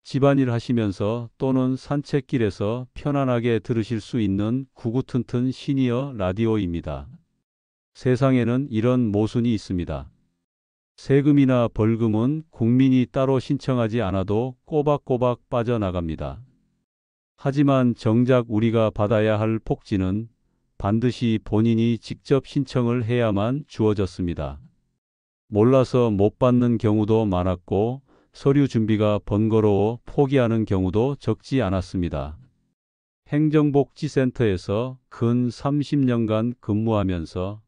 집안일 하시면서 또는 산책길에서 편안하게 들으실 수 있는 구구튼튼 시니어 라디오입니다. 세상에는 이런 모순이 있습니다. 세금이나 벌금은 국민이 따로 신청하지 않아도 꼬박꼬박 빠져나갑니다. 하지만 정작 우리가 받아야 할 복지는 반드시 본인이 직접 신청을 해야만 주어졌습니다. 몰라서 못 받는 경우도 많았고 서류 준비가 번거로워 포기하는 경우도 적지 않았습니다. 행정복지센터에서 근 30년간 근무하면서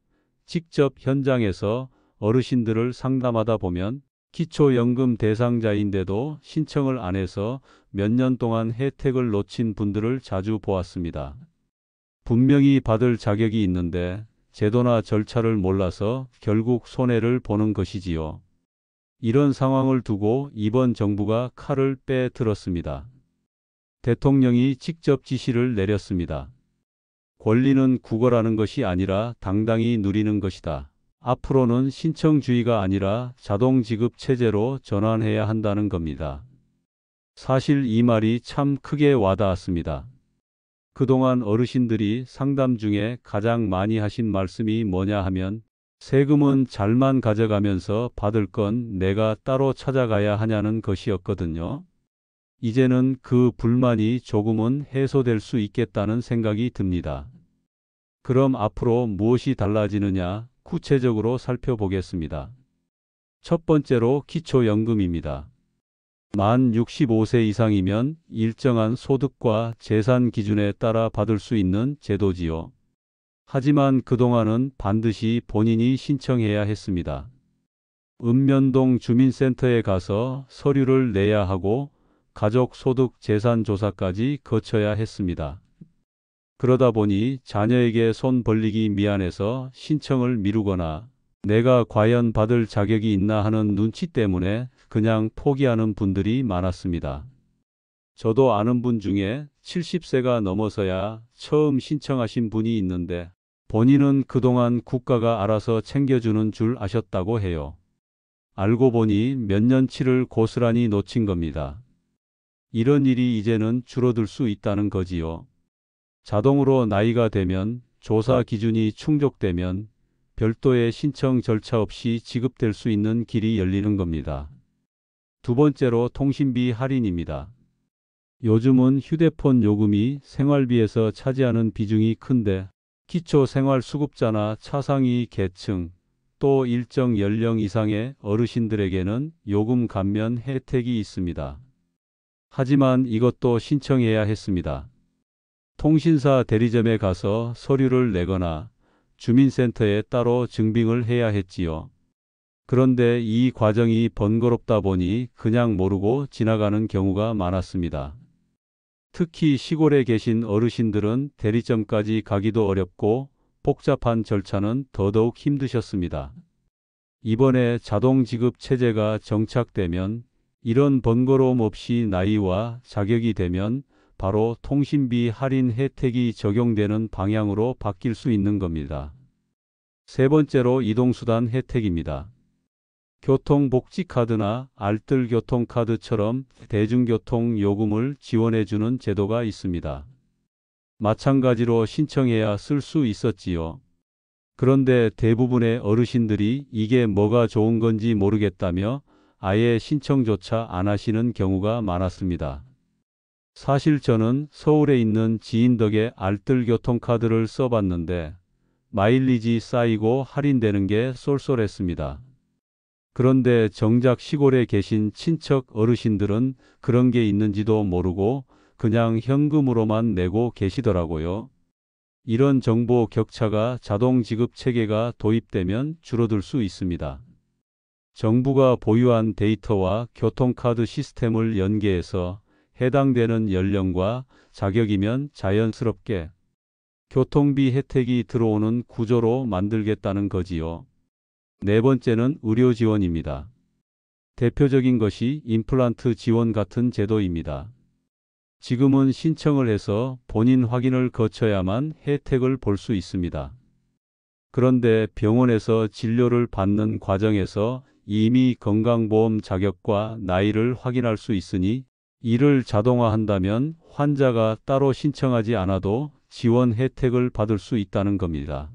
직접 현장에서 어르신들을 상담하다 보면 기초연금 대상자인데도 신청을 안 해서 몇 년 동안 혜택을 놓친 분들을 자주 보았습니다. 분명히 받을 자격이 있는데 제도나 절차를 몰라서 결국 손해를 보는 것이지요. 이런 상황을 두고 이번 정부가 칼을 빼들었습니다. 대통령이 직접 지시를 내렸습니다. 권리는 구걸하는 것이 아니라 당당히 누리는 것이다. 앞으로는 신청주의가 아니라 자동지급 체제로 전환해야 한다는 겁니다. 사실 이 말이 참 크게 와닿았습니다. 그동안 어르신들이 상담 중에 가장 많이 하신 말씀이 뭐냐 하면 세금은 잘만 가져가면서 받을 건 내가 따로 찾아가야 하냐는 것이었거든요. 이제는 그 불만이 조금은 해소될 수 있겠다는 생각이 듭니다. 그럼 앞으로 무엇이 달라지느냐 구체적으로 살펴보겠습니다. 첫 번째로 기초연금입니다. 만 65세 이상이면 일정한 소득과 재산 기준에 따라 받을 수 있는 제도지요. 하지만 그동안은 반드시 본인이 신청해야 했습니다. 읍면동 주민센터에 가서 서류를 내야 하고 가족 소득 재산 조사까지 거쳐야 했습니다. 그러다 보니 자녀에게 손 벌리기 미안해서 신청을 미루거나 내가 과연 받을 자격이 있나 하는 눈치 때문에 그냥 포기하는 분들이 많았습니다. 저도 아는 분 중에 70세가 넘어서야 처음 신청하신 분이 있는데 본인은 그동안 국가가 알아서 챙겨주는 줄 아셨다고 해요. 알고 보니 몇 년치를 고스란히 놓친 겁니다. 이런 일이 이제는 줄어들 수 있다는 거지요. 자동으로 나이가 되면 조사 기준이 충족되면 별도의 신청 절차 없이 지급될 수 있는 길이 열리는 겁니다. 두 번째로 통신비 할인입니다. 요즘은 휴대폰 요금이 생활비에서 차지하는 비중이 큰데 기초생활수급자나 차상위 계층 또 일정 연령 이상의 어르신들에게는 요금 감면 혜택이 있습니다. 하지만 이것도 신청해야 했습니다. 통신사 대리점에 가서 서류를 내거나 주민센터에 따로 증빙을 해야 했지요. 그런데 이 과정이 번거롭다 보니 그냥 모르고 지나가는 경우가 많았습니다. 특히 시골에 계신 어르신들은 대리점까지 가기도 어렵고 복잡한 절차는 더더욱 힘드셨습니다. 이번에 자동지급 체제가 정착되면 이런 번거로움 없이 나이와 자격이 되면 바로 통신비 할인 혜택이 적용되는 방향으로 바뀔 수 있는 겁니다. 세 번째로 이동수단 혜택입니다. 교통복지카드나 알뜰교통카드처럼 대중교통 요금을 지원해주는 제도가 있습니다. 마찬가지로 신청해야 쓸 수 있었지요. 그런데 대부분의 어르신들이 이게 뭐가 좋은 건지 모르겠다며 아예 신청조차 안 하시는 경우가 많았습니다. 사실 저는 서울에 있는 지인 덕에 알뜰교통카드를 써봤는데 마일리지 쌓이고 할인되는 게 쏠쏠했습니다. 그런데 정작 시골에 계신 친척 어르신들은 그런 게 있는지도 모르고 그냥 현금으로만 내고 계시더라고요. 이런 정보 격차가 자동 지급 체계가 도입되면 줄어들 수 있습니다. 정부가 보유한 데이터와 교통카드 시스템을 연계해서 해당되는 연령과 자격이면 자연스럽게 교통비 혜택이 들어오는 구조로 만들겠다는 거지요. 네 번째는 의료 지원입니다. 대표적인 것이 임플란트 지원 같은 제도입니다. 지금은 신청을 해서 본인 확인을 거쳐야만 혜택을 볼 수 있습니다. 그런데 병원에서 진료를 받는 과정에서 이미 건강보험 자격과 나이를 확인할 수 있으니 이를 자동화한다면 환자가 따로 신청하지 않아도 지원 혜택을 받을 수 있다는 겁니다.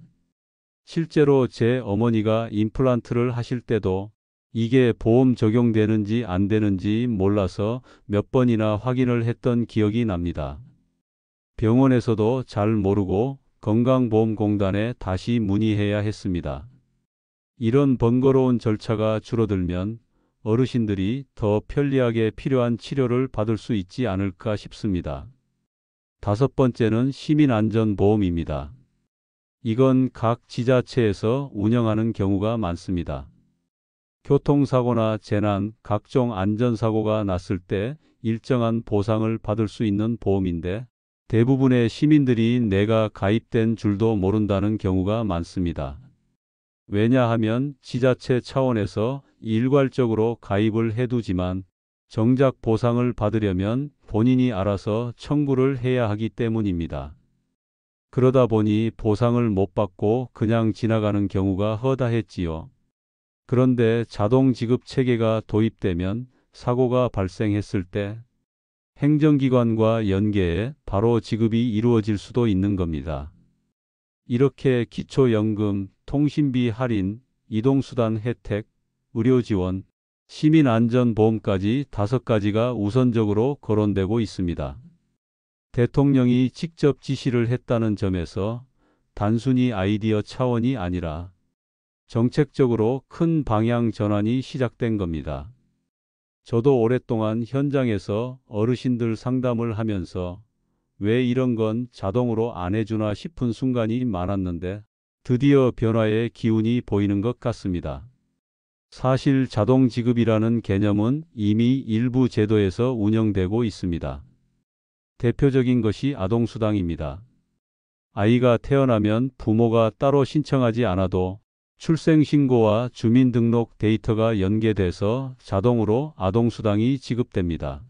실제로 제 어머니가 임플란트를 하실 때도 이게 보험 적용되는지 안 되는지 몰라서 몇 번이나 확인을 했던 기억이 납니다. 병원에서도 잘 모르고 건강보험공단에 다시 문의해야 했습니다. 이런 번거로운 절차가 줄어들면 어르신들이 더 편리하게 필요한 치료를 받을 수 있지 않을까 싶습니다. 다섯 번째는 시민안전보험입니다. 이건 각 지자체에서 운영하는 경우가 많습니다. 교통사고나 재난, 각종 안전사고가 났을 때 일정한 보상을 받을 수 있는 보험인데 대부분의 시민들이 내가 가입된 줄도 모른다는 경우가 많습니다. 왜냐하면 지자체 차원에서 일괄적으로 가입을 해두지만 정작 보상을 받으려면 본인이 알아서 청구를 해야 하기 때문입니다. 그러다 보니 보상을 못 받고 그냥 지나가는 경우가 허다했지요. 그런데 자동 지급 체계가 도입되면 사고가 발생했을 때 행정기관과 연계해 바로 지급이 이루어질 수도 있는 겁니다. 이렇게 기초연금, 통신비 할인, 이동수단 혜택, 의료지원, 시민안전보험까지 5가지가 우선적으로 거론되고 있습니다. 대통령이 직접 지시를 했다는 점에서 단순히 아이디어 차원이 아니라 정책적으로 큰 방향 전환이 시작된 겁니다. 저도 오랫동안 현장에서 어르신들 상담을 하면서 왜 이런 건 자동으로 안 해주나 싶은 순간이 많았는데 드디어 변화의 기운이 보이는 것 같습니다. 사실 자동 지급이라는 개념은 이미 일부 제도에서 운영되고 있습니다. 대표적인 것이 아동수당입니다. 아이가 태어나면 부모가 따로 신청하지 않아도 출생신고와 주민등록 데이터가 연계돼서 자동으로 아동수당이 지급됩니다.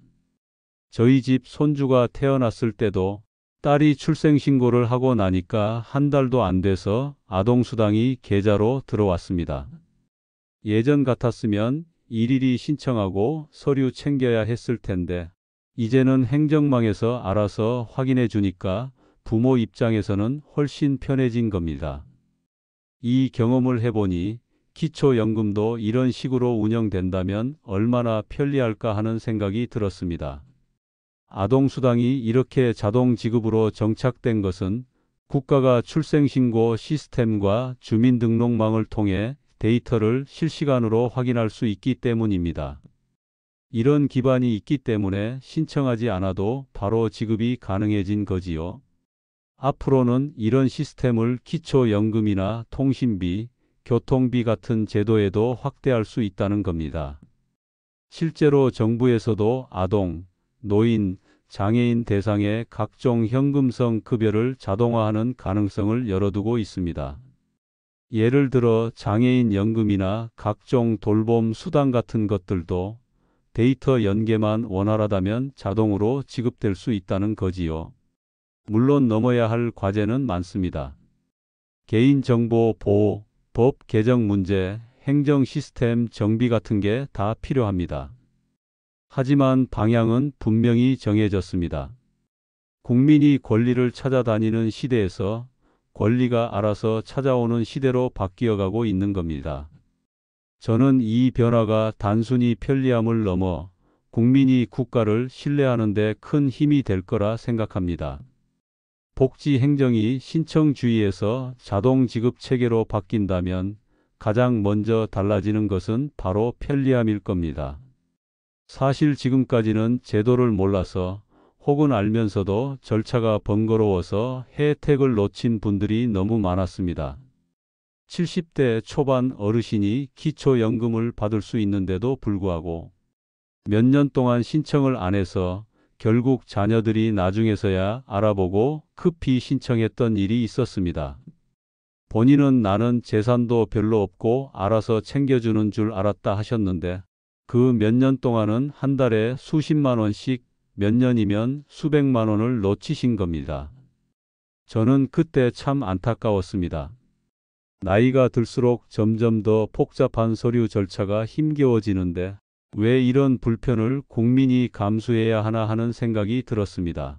저희 집 손주가 태어났을 때도 딸이 출생신고를 하고 나니까 한 달도 안 돼서 아동수당이 계좌로 들어왔습니다. 예전 같았으면 일일이 신청하고 서류 챙겨야 했을 텐데 이제는 행정망에서 알아서 확인해 주니까 부모 입장에서는 훨씬 편해진 겁니다. 이 경험을 해보니 기초연금도 이런 식으로 운영된다면 얼마나 편리할까 하는 생각이 들었습니다. 아동수당이 이렇게 자동 지급으로 정착된 것은 국가가 출생신고 시스템과 주민등록망을 통해 데이터를 실시간으로 확인할 수 있기 때문입니다. 이런 기반이 있기 때문에 신청하지 않아도 바로 지급이 가능해진 거지요. 앞으로는 이런 시스템을 기초연금이나 통신비, 교통비 같은 제도에도 확대할 수 있다는 겁니다. 실제로 정부에서도 아동, 노인, 장애인 대상의 각종 현금성 급여를 자동화하는 가능성을 열어두고 있습니다. 예를 들어 장애인 연금이나 각종 돌봄 수당 같은 것들도 데이터 연계만 원활하다면 자동으로 지급될 수 있다는 거지요. 물론 넘어야 할 과제는 많습니다. 개인정보 보호, 법 개정 문제, 행정 시스템 정비 같은 게 다 필요합니다. 하지만 방향은 분명히 정해졌습니다. 국민이 권리를 찾아다니는 시대에서 권리가 알아서 찾아오는 시대로 바뀌어가고 있는 겁니다. 저는 이 변화가 단순히 편리함을 넘어 국민이 국가를 신뢰하는 데 큰 힘이 될 거라 생각합니다. 복지 행정이 신청주의에서 자동 지급 체계로 바뀐다면 가장 먼저 달라지는 것은 바로 편리함일 겁니다. 사실 지금까지는 제도를 몰라서 혹은 알면서도 절차가 번거로워서 혜택을 놓친 분들이 너무 많았습니다. 70대 초반 어르신이 기초연금을 받을 수 있는데도 불구하고 몇 년 동안 신청을 안 해서 결국 자녀들이 나중에서야 알아보고 급히 신청했던 일이 있었습니다. 본인은 나는 재산도 별로 없고 알아서 챙겨주는 줄 알았다 하셨는데 그 몇 년 동안은 한 달에 수십만 원씩 몇 년이면 수백만 원을 놓치신 겁니다. 저는 그때 참 안타까웠습니다. 나이가 들수록 점점 더 복잡한 서류 절차가 힘겨워지는데 왜 이런 불편을 국민이 감수해야 하나 하는 생각이 들었습니다.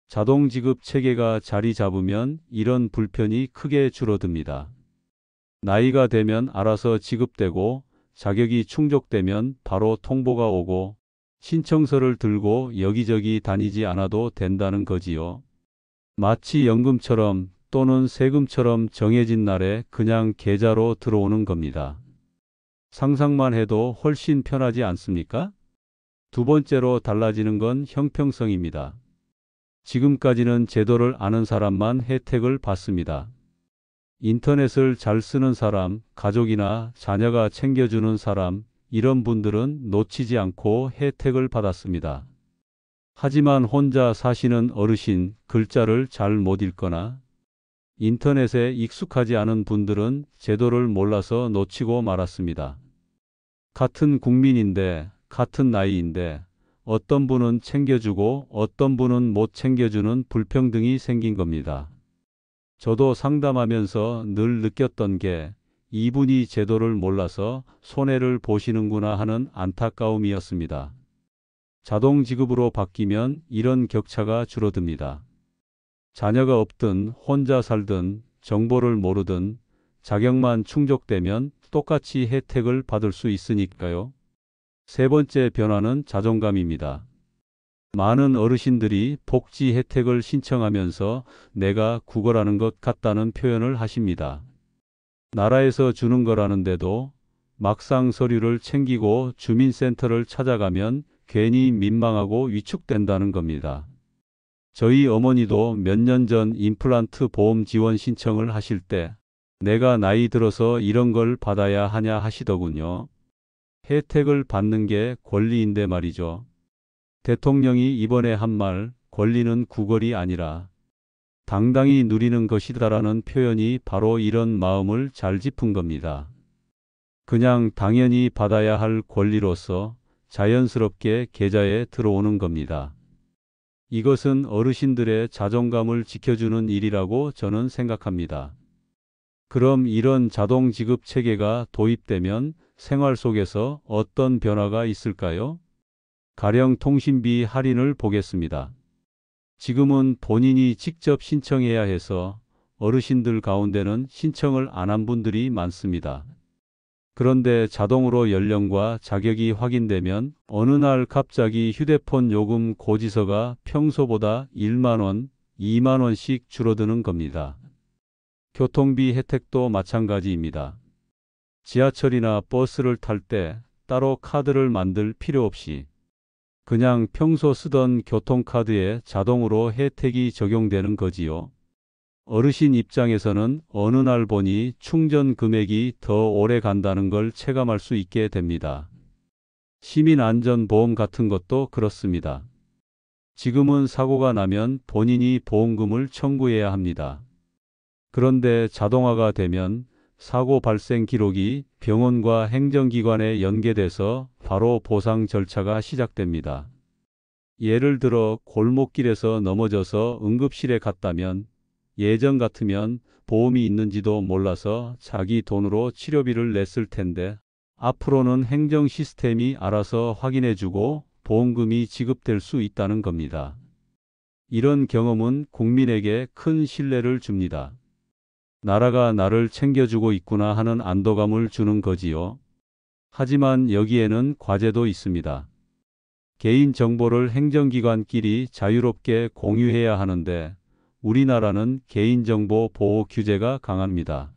자동지급 체계가 자리 잡으면 이런 불편이 크게 줄어듭니다. 나이가 되면 알아서 지급되고 자격이 충족되면 바로 통보가 오고 신청서를 들고 여기저기 다니지 않아도 된다는 거지요. 마치 연금처럼 또는 세금처럼 정해진 날에 그냥 계좌로 들어오는 겁니다. 상상만 해도 훨씬 편하지 않습니까? 두 번째로 달라지는 건 형평성입니다. 지금까지는 제도를 아는 사람만 혜택을 받습니다. 인터넷을 잘 쓰는 사람, 가족이나 자녀가 챙겨주는 사람, 이런 분들은 놓치지 않고 혜택을 받았습니다. 하지만 혼자 사시는 어르신, 글자를 잘 못 읽거나 인터넷에 익숙하지 않은 분들은 제도를 몰라서 놓치고 말았습니다. 같은 국민인데, 같은 나이인데 어떤 분은 챙겨주고 어떤 분은 못 챙겨주는 불평등이 생긴 겁니다. 저도 상담하면서 늘 느꼈던 게 이분이 제도를 몰라서 손해를 보시는구나 하는 안타까움이었습니다. 자동 지급으로 바뀌면 이런 격차가 줄어듭니다. 자녀가 없든 혼자 살든 정보를 모르든 자격만 충족되면 똑같이 혜택을 받을 수 있으니까요. 세 번째 변화는 자존감입니다. 많은 어르신들이 복지 혜택을 신청하면서 내가 구걸하는 것 같다는 표현을 하십니다. 나라에서 주는 거라는데도 막상 서류를 챙기고 주민센터를 찾아가면 괜히 민망하고 위축된다는 겁니다. 저희 어머니도 몇 년 전 임플란트 보험 지원 신청을 하실 때 내가 나이 들어서 이런 걸 받아야 하냐 하시더군요. 혜택을 받는 게 권리인데 말이죠. 대통령이 이번에 한 말, 권리는 구걸이 아니라 당당히 누리는 것이다라는 표현이 바로 이런 마음을 잘 짚은 겁니다. 그냥 당연히 받아야 할 권리로서 자연스럽게 계좌에 들어오는 겁니다. 이것은 어르신들의 자존감을 지켜주는 일이라고 저는 생각합니다. 그럼 이런 자동 지급 체계가 도입되면 생활 속에서 어떤 변화가 있을까요? 가령 통신비 할인을 보겠습니다. 지금은 본인이 직접 신청해야 해서 어르신들 가운데는 신청을 안 한 분들이 많습니다. 그런데 자동으로 연령과 자격이 확인되면 어느 날 갑자기 휴대폰 요금 고지서가 평소보다 1만 원, 2만 원씩 줄어드는 겁니다. 교통비 혜택도 마찬가지입니다. 지하철이나 버스를 탈 때 따로 카드를 만들 필요 없이 그냥 평소 쓰던 교통카드에 자동으로 혜택이 적용되는 거지요. 어르신 입장에서는 어느 날 보니 충전 금액이 더 오래 간다는 걸 체감할 수 있게 됩니다. 시민안전보험 같은 것도 그렇습니다. 지금은 사고가 나면 본인이 보험금을 청구해야 합니다. 그런데 자동화가 되면 사고 발생 기록이 병원과 행정기관에 연계돼서 바로 보상 절차가 시작됩니다. 예를 들어 골목길에서 넘어져서 응급실에 갔다면 예전 같으면 보험이 있는지도 몰라서 자기 돈으로 치료비를 냈을 텐데 앞으로는 행정 시스템이 알아서 확인해주고 보험금이 지급될 수 있다는 겁니다. 이런 경험은 국민에게 큰 신뢰를 줍니다. 나라가 나를 챙겨주고 있구나 하는 안도감을 주는 거지요. 하지만 여기에는 과제도 있습니다. 개인 정보를 행정기관끼리 자유롭게 공유해야 하는데 우리나라는 개인정보 보호 규제가 강합니다.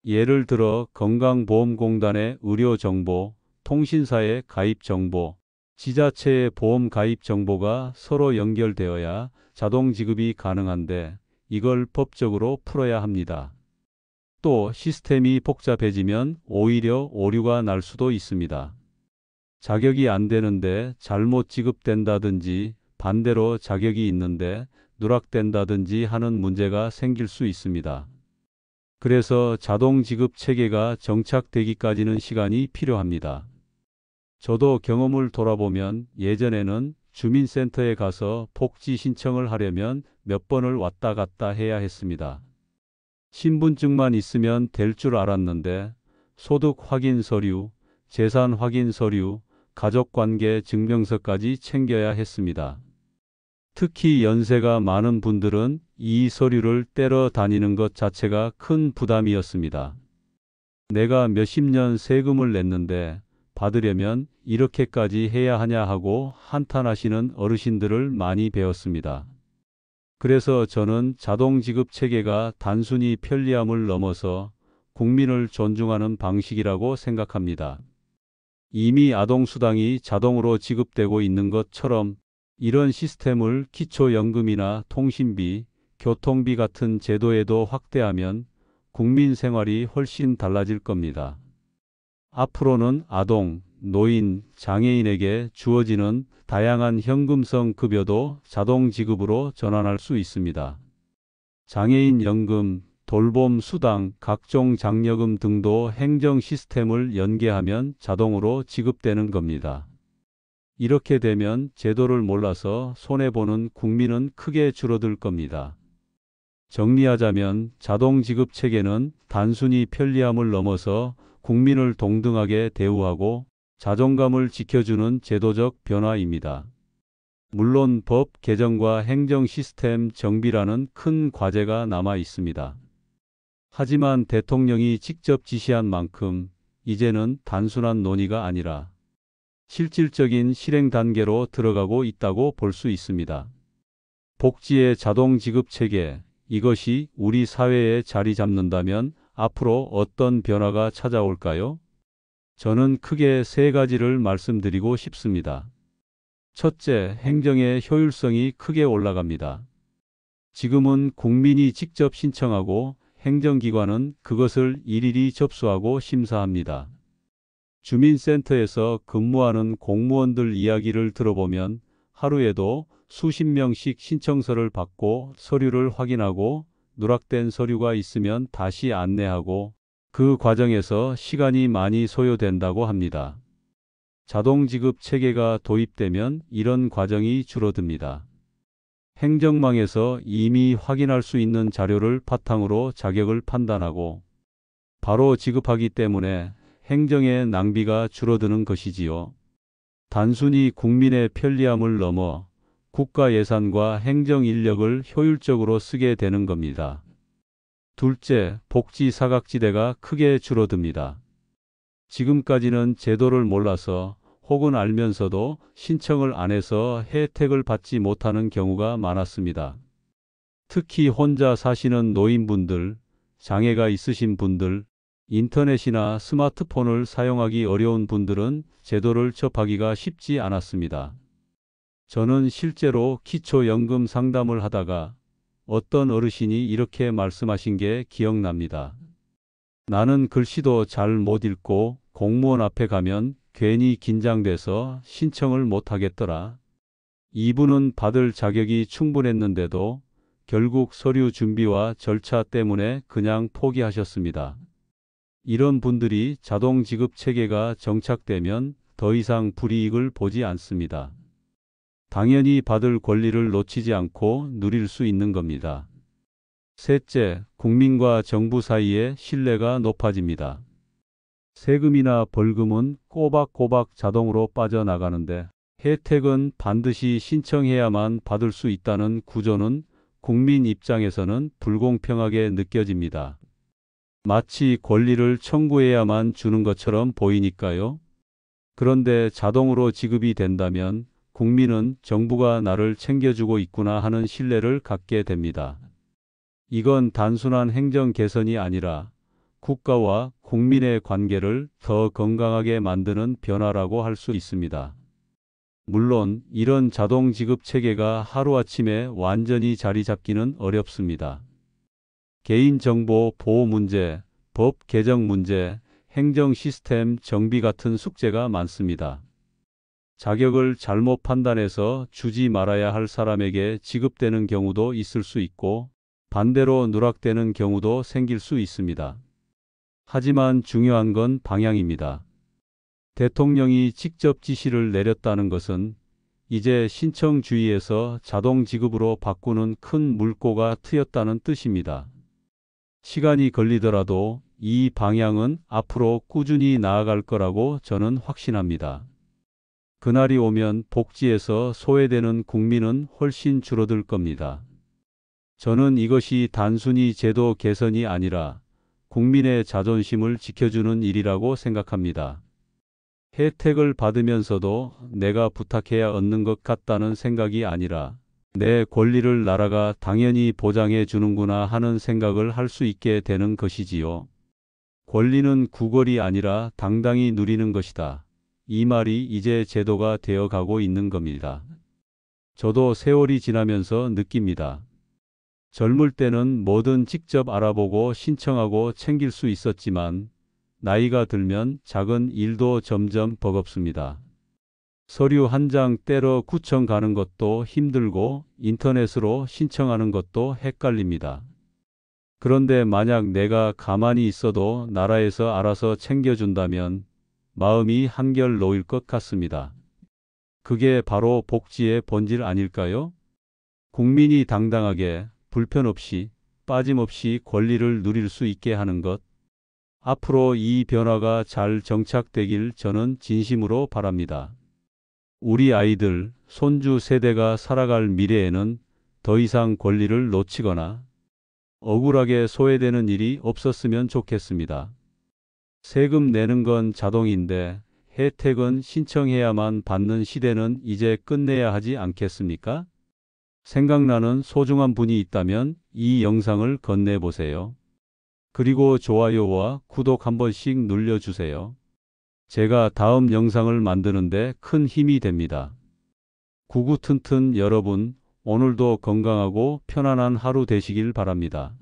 예를 들어 건강보험공단의 의료정보, 통신사의 가입정보, 지자체의 보험 가입 정보가 서로 연결되어야 자동 지급이 가능한데 이걸 법적으로 풀어야 합니다. 또 시스템이 복잡해지면 오히려 오류가 날 수도 있습니다. 자격이 안 되는데 잘못 지급된다든지 반대로 자격이 있는데 누락된다든지 하는 문제가 생길 수 있습니다. 그래서 자동 지급 체계가 정착되기까지는 시간이 필요합니다. 저도 경험을 돌아보면 예전에는 주민센터에 가서 복지 신청을 하려면 몇 번을 왔다 갔다 해야 했습니다. 신분증만 있으면 될 줄 알았는데 소득 확인 서류, 재산 확인 서류, 가족관계 증명서까지 챙겨야 했습니다. 특히 연세가 많은 분들은 이 서류를 떼러 다니는 것 자체가 큰 부담이었습니다. 내가 몇십 년 세금을 냈는데 받으려면 이렇게까지 해야 하냐 하고 한탄하시는 어르신들을 많이 배웠습니다. 그래서 저는 자동지급 체계가 단순히 편리함을 넘어서 국민을 존중하는 방식이라고 생각합니다. 이미 아동수당이 자동으로 지급되고 있는 것처럼 이런 시스템을 기초연금이나 통신비, 교통비 같은 제도에도 확대하면 국민 생활이 훨씬 달라질 겁니다. 앞으로는 아동, 노인, 장애인에게 주어지는 다양한 현금성 급여도 자동 지급으로 전환할 수 있습니다. 장애인 연금, 돌봄 수당, 각종 장려금 등도 행정 시스템을 연계하면 자동으로 지급되는 겁니다. 이렇게 되면 제도를 몰라서 손해보는 국민은 크게 줄어들 겁니다. 정리하자면 자동 지급 체계는 단순히 편리함을 넘어서 국민을 동등하게 대우하고 자존감을 지켜주는 제도적 변화입니다. 물론 법 개정과 행정 시스템 정비라는 큰 과제가 남아 있습니다. 하지만 대통령이 직접 지시한 만큼 이제는 단순한 논의가 아니라 실질적인 실행 단계로 들어가고 있다고 볼 수 있습니다. 복지의 자동 지급 체계, 이것이 우리 사회에 자리 잡는다면 앞으로 어떤 변화가 찾아올까요? 저는 크게 세 가지를 말씀드리고 싶습니다. 첫째, 행정의 효율성이 크게 올라갑니다. 지금은 국민이 직접 신청하고 행정기관은 그것을 일일이 접수하고 심사합니다. 주민센터에서 근무하는 공무원들 이야기를 들어보면 하루에도 수십 명씩 신청서를 받고 서류를 확인하고 누락된 서류가 있으면 다시 안내하고 그 과정에서 시간이 많이 소요된다고 합니다. 자동지급 체계가 도입되면 이런 과정이 줄어듭니다. 행정망에서 이미 확인할 수 있는 자료를 바탕으로 자격을 판단하고 바로 지급하기 때문에 행정의 낭비가 줄어드는 것이지요. 단순히 국민의 편리함을 넘어 국가 예산과 행정 인력을 효율적으로 쓰게 되는 겁니다. 둘째, 복지 사각지대가 크게 줄어듭니다. 지금까지는 제도를 몰라서 혹은 알면서도 신청을 안 해서 혜택을 받지 못하는 경우가 많았습니다. 특히 혼자 사시는 노인분들, 장애가 있으신 분들, 인터넷이나 스마트폰을 사용하기 어려운 분들은 제도를 접하기가 쉽지 않았습니다. 저는 실제로 기초연금 상담을 하다가 어떤 어르신이 이렇게 말씀하신 게 기억납니다. 나는 글씨도 잘 못 읽고 공무원 앞에 가면 괜히 긴장돼서 신청을 못 하겠더라. 이분은 받을 자격이 충분했는데도 결국 서류 준비와 절차 때문에 그냥 포기하셨습니다. 이런 분들이 자동 지급 체계가 정착되면 더 이상 불이익을 보지 않습니다. 당연히 받을 권리를 놓치지 않고 누릴 수 있는 겁니다. 셋째, 국민과 정부 사이의 신뢰가 높아집니다. 세금이나 벌금은 꼬박꼬박 자동으로 빠져나가는데 혜택은 반드시 신청해야만 받을 수 있다는 구조는 국민 입장에서는 불공평하게 느껴집니다. 마치 권리를 청구해야만 주는 것처럼 보이니까요. 그런데 자동으로 지급이 된다면 국민은 정부가 나를 챙겨주고 있구나 하는 신뢰를 갖게 됩니다. 이건 단순한 행정 개선이 아니라 국가와 국민의 관계를 더 건강하게 만드는 변화라고 할 수 있습니다. 물론 이런 자동 지급 체계가 하루아침에 완전히 자리 잡기는 어렵습니다. 개인정보 보호 문제, 법 개정 문제, 행정 시스템 정비 같은 숙제가 많습니다. 자격을 잘못 판단해서 주지 말아야 할 사람에게 지급되는 경우도 있을 수 있고 반대로 누락되는 경우도 생길 수 있습니다. 하지만 중요한 건 방향입니다. 대통령이 직접 지시를 내렸다는 것은 이제 신청 주의에서 자동 지급으로 바꾸는 큰 물꼬가 트였다는 뜻입니다. 시간이 걸리더라도 이 방향은 앞으로 꾸준히 나아갈 거라고 저는 확신합니다. 그날이 오면 복지에서 소외되는 국민은 훨씬 줄어들 겁니다. 저는 이것이 단순히 제도 개선이 아니라 국민의 자존심을 지켜주는 일이라고 생각합니다. 혜택을 받으면서도 내가 부탁해야 얻는 것 같다는 생각이 아니라 내 권리를 나라가 당연히 보장해 주는구나 하는 생각을 할 수 있게 되는 것이지요. 권리는 구걸이 아니라 당당히 누리는 것이다. 이 말이 이제 제도가 되어 가고 있는 겁니다. 저도 세월이 지나면서 느낍니다. 젊을 때는 뭐든 직접 알아보고 신청하고 챙길 수 있었지만 나이가 들면 작은 일도 점점 버겁습니다. 서류 한 장 떼러 구청 가는 것도 힘들고 인터넷으로 신청하는 것도 헷갈립니다. 그런데 만약 내가 가만히 있어도 나라에서 알아서 챙겨준다면 마음이 한결 놓일 것 같습니다. 그게 바로 복지의 본질 아닐까요? 국민이 당당하게 불편 없이 빠짐없이 권리를 누릴 수 있게 하는 것. 앞으로 이 변화가 잘 정착되길 저는 진심으로 바랍니다. 우리 아이들, 손주 세대가 살아갈 미래에는 더 이상 권리를 놓치거나 억울하게 소외되는 일이 없었으면 좋겠습니다. 세금 내는 건 자동인데 혜택은 신청해야만 받는 시대는 이제 끝내야 하지 않겠습니까? 생각나는 소중한 분이 있다면 이 영상을 건네보세요. 그리고 좋아요와 구독 한 번씩 눌러주세요. 제가 다음 영상을 만드는데 큰 힘이 됩니다. 구구튼튼 여러분, 오늘도 건강하고 편안한 하루 되시길 바랍니다.